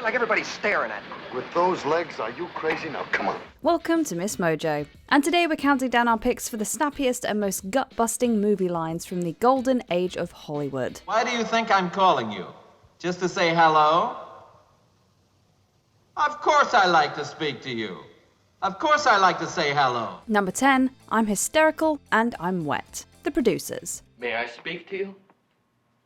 feel like everybody's staring at me. With those legs, are you crazy? Now, come on. Welcome to MsMojo, and today we're counting down our picks for the snappiest and most gut-busting movie lines from the golden age of Hollywood. Why do you think I'm calling you? Just to say hello? Of course I like to speak to you. Of course I like to say hello. Number 10, I'm hysterical and I'm wet. The producers. May I speak to you?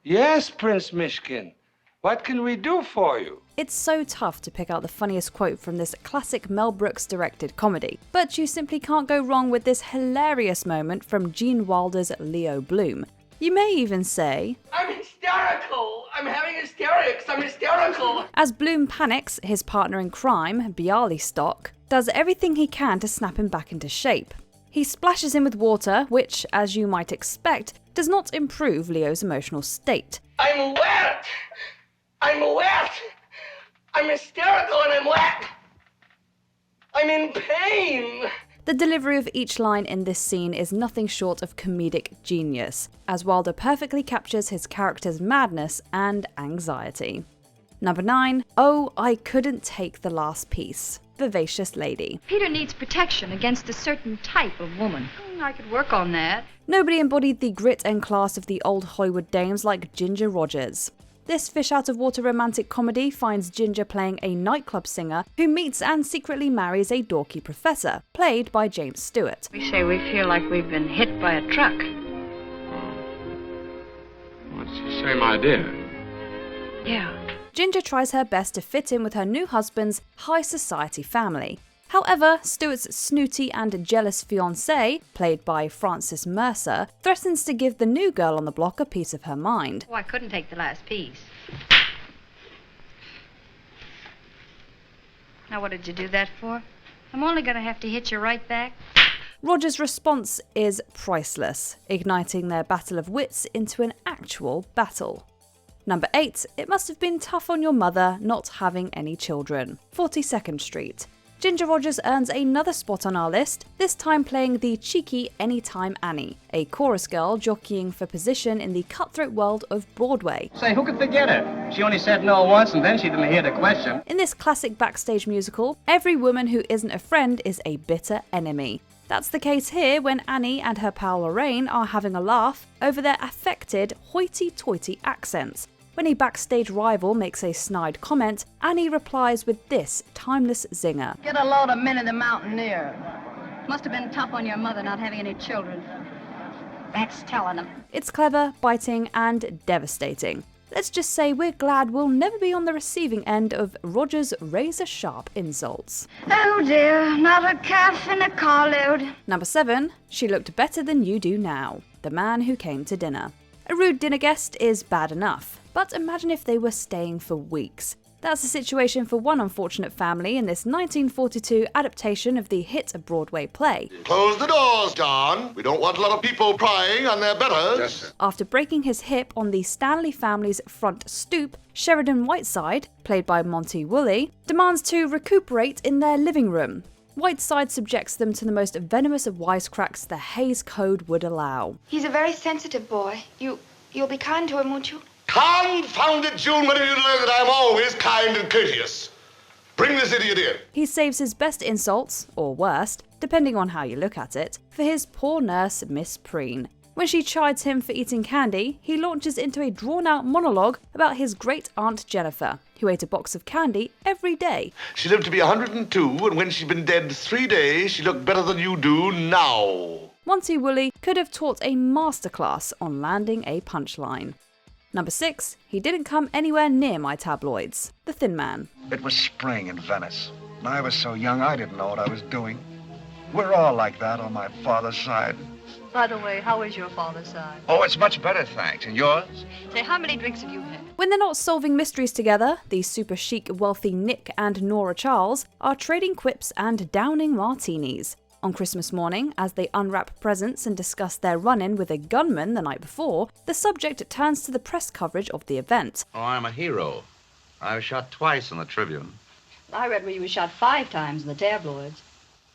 Yes, Prince Mishkin. What can we do for you? It's so tough to pick out the funniest quote from this classic Mel Brooks directed comedy, but you simply can't go wrong with this hilarious moment from Gene Wilder's Leo Bloom. You may even say, I'm hysterical! I'm having hysterics! I'm hysterical! As Bloom panics, his partner in crime, Bialystock, does everything he can to snap him back into shape. He splashes him with water, which, as you might expect, does not improve Leo's emotional state. I'm wet! I'm wet! I'm hysterical and I'm wet! I'm in pain! The delivery of each line in this scene is nothing short of comedic genius, as Wilder perfectly captures his character's madness and anxiety. Number 9, oh, I couldn't take the last piece. Vivacious lady. Peter needs protection against a certain type of woman. I could work on that. Nobody embodied the grit and class of the old Hollywood dames like Ginger Rogers. This fish-out-of-water romantic comedy finds Ginger playing a nightclub singer who meets and secretly marries a dorky professor, played by James Stewart. We say we feel like we've been hit by a truck. Well, it's the same idea. Yeah. Ginger tries her best to fit in with her new husband's high society family. However, Stewart's snooty and jealous fiancé, played by Frances Mercer, threatens to give the new girl on the block a piece of her mind. Oh, I couldn't take the last piece. Now what did you do that for? I'm only gonna have to hit you right back. Roger's response is priceless, igniting their battle of wits into an actual battle. Number 8, it must have been tough on your mother not having any children. 42nd Street. Ginger Rogers earns another spot on our list, this time playing the cheeky Anytime Annie, a chorus girl jockeying for position in the cutthroat world of Broadway. Say, who could forget her? She only said no once and then she didn't hear the question. In this classic backstage musical, every woman who isn't a friend is a bitter enemy. That's the case here when Annie and her pal Lorraine are having a laugh over their affected hoity-toity accents. When a backstage rival makes a snide comment, Annie replies with this timeless zinger. Get a load of Minnie the Mountaineer. Must have been tough on your mother not having any children. That's telling them. It's clever, biting, and devastating. Let's just say we're glad we'll never be on the receiving end of Roger's razor-sharp insults. Oh dear, not a calf in a carload. Number 7, she looked better than you do now. The Man Who Came to Dinner. A rude dinner guest is bad enough, but imagine if they were staying for weeks. That's the situation for one unfortunate family in this 1942 adaptation of the hit Broadway play. Close the doors, John. We don't want a lot of people prying on their betters. Yes, sir. After breaking his hip on the Stanley family's front stoop, Sheridan Whiteside, played by Monty Woolley, demands to recuperate in their living room. Whiteside subjects them to the most venomous of wisecracks the Hays Code would allow. He's a very sensitive boy. You'll be kind to him, won't you? Confound it, June. When did you learn that I'm always kind and courteous? Bring this idiot in. He saves his best insults, or worst, depending on how you look at it, for his poor nurse, Miss Preen. When she chides him for eating candy, he launches into a drawn-out monologue about his great-aunt Jennifer, who ate a box of candy every day. She lived to be 102, and when she'd been dead 3 days, she looked better than you do now. Monty Woolley could have taught a masterclass on landing a punchline. Number 6, he didn't come anywhere near my tabloids. The Thin Man. It was spring in Venice. I was so young I didn't know what I was doing. We're all like that on my father's side. By the way, how is your father's side? Oh, it's much better, thanks. And yours? Say, how many drinks have you had? When they're not solving mysteries together, the super chic, wealthy Nick and Nora Charles are trading quips and downing martinis. On Christmas morning, as they unwrap presents and discuss their run-in with a gunman the night before, the subject turns to the press coverage of the event. Oh, I'm a hero. I was shot twice in the Tribune. I read where you were shot 5 times in the tabloids.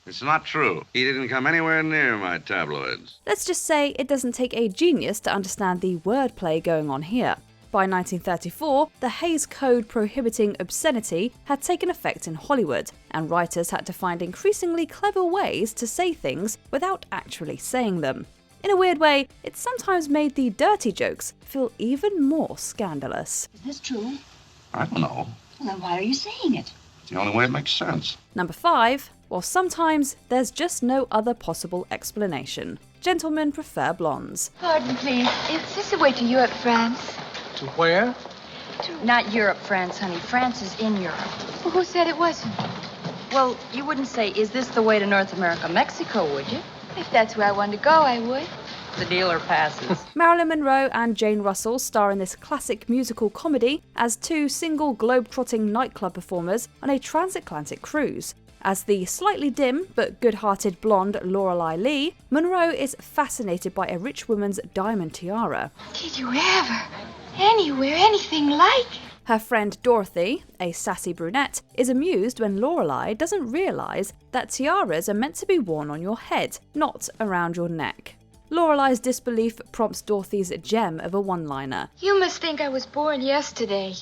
It's not true. He didn't come anywhere near my tabloids. Let's just say it doesn't take a genius to understand the wordplay going on here. By 1934, the Hays Code prohibiting obscenity had taken effect in Hollywood, and writers had to find increasingly clever ways to say things without actually saying them. In a weird way, it sometimes made the dirty jokes feel even more scandalous. Is this true? I don't know. Well, then why are you saying it? It's the only way it makes sense. Number 5. Well, sometimes there's just no other possible explanation. Gentlemen prefer blondes. Pardon, please. Is this the way to Europe, France? To where? Not Europe, France, honey. France is in Europe. Well, who said it wasn't? Well, you wouldn't say, is this the way to North America, Mexico, would you? If that's where I wanted to go, I would. The dealer passes. Marilyn Monroe and Jane Russell star in this classic musical comedy as two single globe-trotting nightclub performers on a transatlantic cruise. As the slightly dim but good-hearted blonde Lorelei Lee, Monroe is fascinated by a rich woman's diamond tiara. Did you ever, anywhere, anything like it? Her friend Dorothy, a sassy brunette, is amused when Lorelei doesn't realise that tiaras are meant to be worn on your head, not around your neck. Lorelei's disbelief prompts Dorothy's gem of a one-liner. You must think I was born yesterday.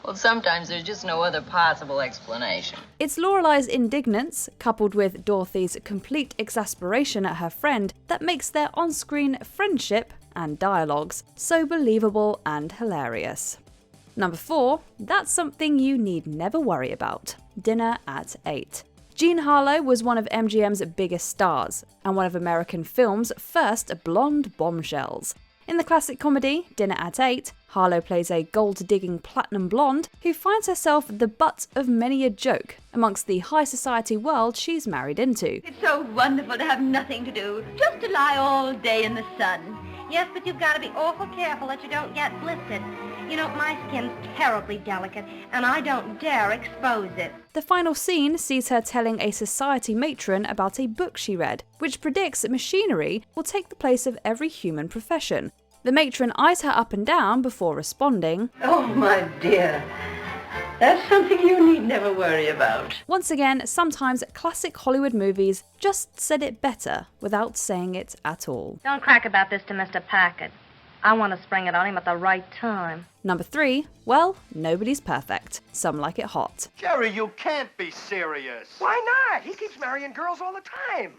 Well, sometimes there's just no other possible explanation. It's Lorelei's indignance, coupled with Dorothy's complete exasperation at her friend, that makes their on-screen friendship and dialogues so believable and hilarious. Number 4, that's something you need never worry about. Dinner at 8. Jean Harlow was one of MGM's biggest stars, and one of American film's first blonde bombshells. In the classic comedy, Dinner at 8, Harlow plays a gold-digging platinum blonde who finds herself the butt of many a joke amongst the high society world she's married into. It's so wonderful to have nothing to do, just to lie all day in the sun. Yes, but you've got to be awful careful that you don't get blistered. You know, my skin's terribly delicate, and I don't dare expose it. The final scene sees her telling a society matron about a book she read, which predicts that machinery will take the place of every human profession. The matron eyes her up and down before responding, Oh, my dear. That's something you need never worry about. Once again, sometimes classic Hollywood movies just said it better without saying it at all. Don't crack about this to Mr. Packard. I want to spring it on him at the right time. Number 3, well, nobody's perfect. Some like it hot. Jerry, you can't be serious. Why not? He keeps marrying girls all the time.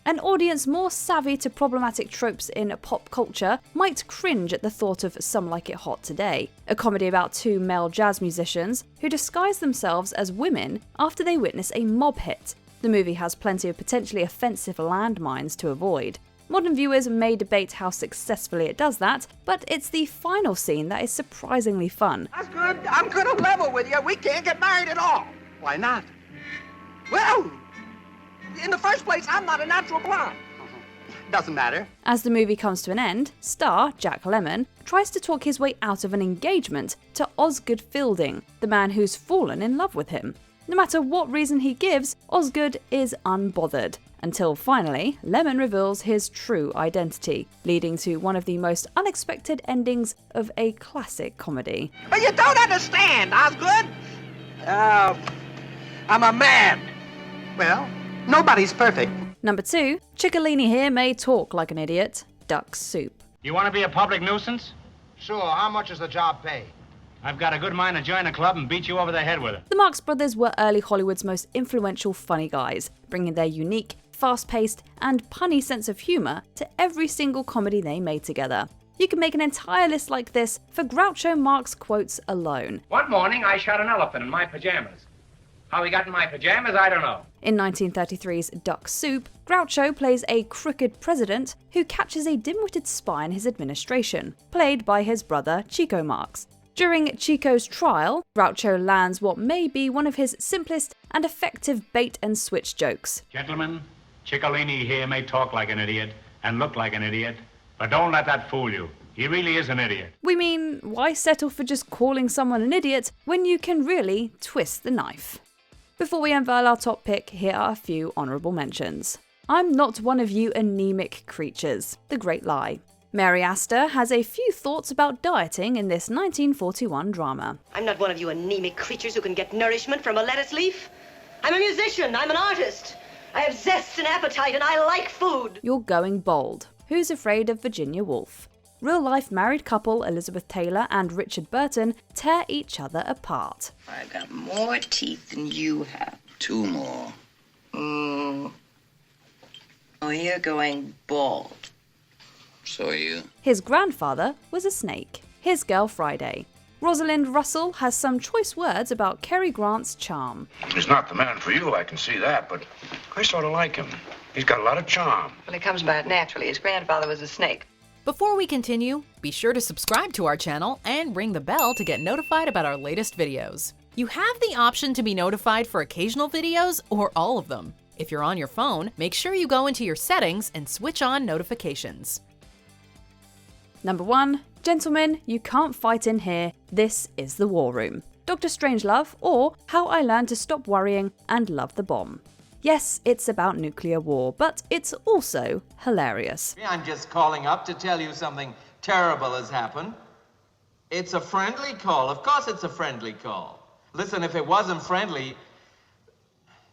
An audience more savvy to problematic tropes in pop culture might cringe at the thought of Some Like It Hot today, a comedy about two male jazz musicians who disguise themselves as women after they witness a mob hit. The movie has plenty of potentially offensive landmines to avoid. Modern viewers may debate how successfully it does that, but it's the final scene that is surprisingly fun. That's good. I'm gonna level with you. We can't get married at all. Why not? Well, in the first place, I'm not a natural blonde. Doesn't matter. As the movie comes to an end, star Jack Lemmon tries to talk his way out of an engagement to Osgood Fielding, the man who's fallen in love with him. No matter what reason he gives, Osgood is unbothered. Until finally, Lemmon reveals his true identity, leading to one of the most unexpected endings of a classic comedy. But you don't understand, Osgood. I'm a man. Well, nobody's perfect. Number 2, Chicolini here may talk like an idiot. Duck soup. You want to be a public nuisance? Sure, how much does the job pay? I've got a good mind to join a club and beat you over the head with it. The Marx Brothers were early Hollywood's most influential funny guys, bringing their unique, fast-paced, and punny sense of humour to every single comedy they made together. You can make an entire list like this for Groucho Marx quotes alone. One morning, I shot an elephant in my pajamas. How he got in my pajamas, I don't know. In 1933's Duck Soup, Groucho plays a crooked president who catches a dim-witted spy in his administration, played by his brother Chico Marx. During Chico's trial, Groucho lands what may be one of his simplest and effective bait-and-switch jokes. Gentlemen, Chicolini here may talk like an idiot and look like an idiot, but don't let that fool you. He really is an idiot. We mean, why settle for just calling someone an idiot when you can really twist the knife? Before we unveil our top pick, here are a few honourable mentions. I'm Not One of You Anemic Creatures, The Great Lie. Mary Astor has a few thoughts about dieting in this 1941 drama. I'm not one of you anemic creatures who can get nourishment from a lettuce leaf. I'm a musician, I'm an artist. I have zest and appetite and I like food. You're Going Bold. Who's Afraid of Virginia Woolf? real-life married couple Elizabeth Taylor and Richard Burton tear each other apart. I've got more teeth than you have. 2 more. Oh, you're going bald. So are you. His grandfather was a snake. His girl Friday. Rosalind Russell has some choice words about Cary Grant's charm. He's not the man for you, I can see that, but I sort of like him. He's got a lot of charm. Well, he comes by it naturally. His grandfather was a snake. Before we continue, be sure to subscribe to our channel and ring the bell to get notified about our latest videos. You have the option to be notified for occasional videos or all of them. If you're on your phone, make sure you go into your settings and switch on notifications. Number 1. Gentlemen, you can't fight in here. This is the War Room. Dr. Strangelove, or How I Learned to Stop Worrying and Love the Bomb. Yes, it's about nuclear war, but it's also hilarious. I'm just calling up to tell you something terrible has happened. It's a friendly call. Of course it's a friendly call. Listen, if it wasn't friendly,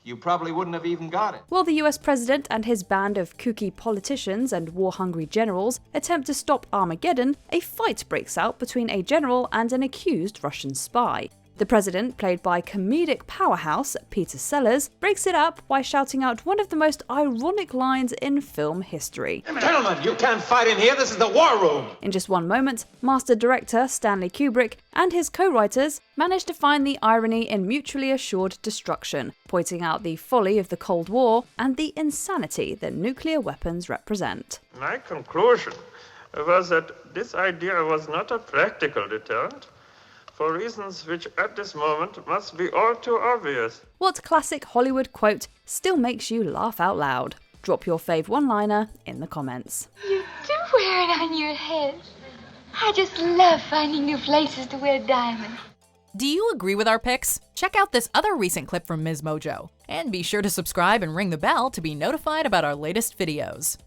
you probably wouldn't have even got it. While the US president and his band of kooky politicians and war-hungry generals attempt to stop Armageddon, a fight breaks out between a general and an accused Russian spy. The president, played by comedic powerhouse Peter Sellers, breaks it up by shouting out one of the most ironic lines in film history. Gentlemen, you can't fight in here. This is the war room. In just one moment, master director Stanley Kubrick and his co-writers manage to find the irony in mutually assured destruction, pointing out the folly of the Cold War and the insanity that nuclear weapons represent. My conclusion was that this idea was not a practical deterrent, for reasons which at this moment must be all too obvious. What classic Hollywood quote still makes you laugh out loud? Drop your fave one-liner in the comments. You do wear it on your head. I just love finding new places to wear diamonds. Do you agree with our picks? Check out this other recent clip from MsMojo. And be sure to subscribe and ring the bell to be notified about our latest videos.